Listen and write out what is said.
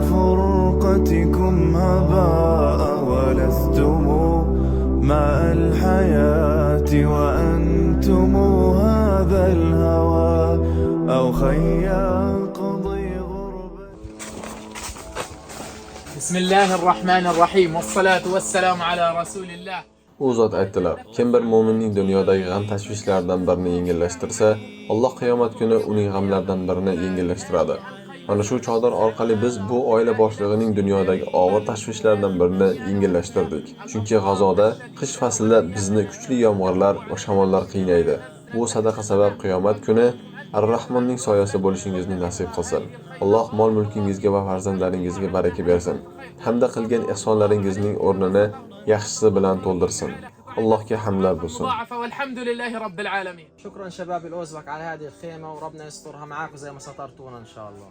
فرقتكم هباء ولستم مع الحياة وأنتم هذا الهوى أو خيال قضي غربة. بسم الله الرحمن الرحيم والصلاة والسلام على رسول الله. U zot aytdilar: kim bir mu'minning dunyodagi g'am tashvishlardan birini yengillashtirsa, Alloh qiyomat kuni uning g'amlaridan birini yengillashtiradi. Mana shu chodir orqali biz bu oila boshlig'ining dunyodagi og'ir tashvishlardan birini yengillashtirdik. Chunki g'azoda qish faslida bizni kuchli yomg'irlar va shamollar qiynaydi. Bu sadaqa sabab qiyomat kuni Ar-Rahmonning soyasida bo'lishingizni nasib qilsin. Alloh mol-mulkingizga va farzandlaringizga baraka bersin. Hamda qilgan ihsonlaringizning o'rnini yaxshisi bilan to'ldirsin. Allohga hamdlar bo'lsin. والحمد لله رب العالمين. شكرا شباب الأوزبك على هذه الخيمة وربنا يسترها معاكم زي ما سترتونا إن شاء الله.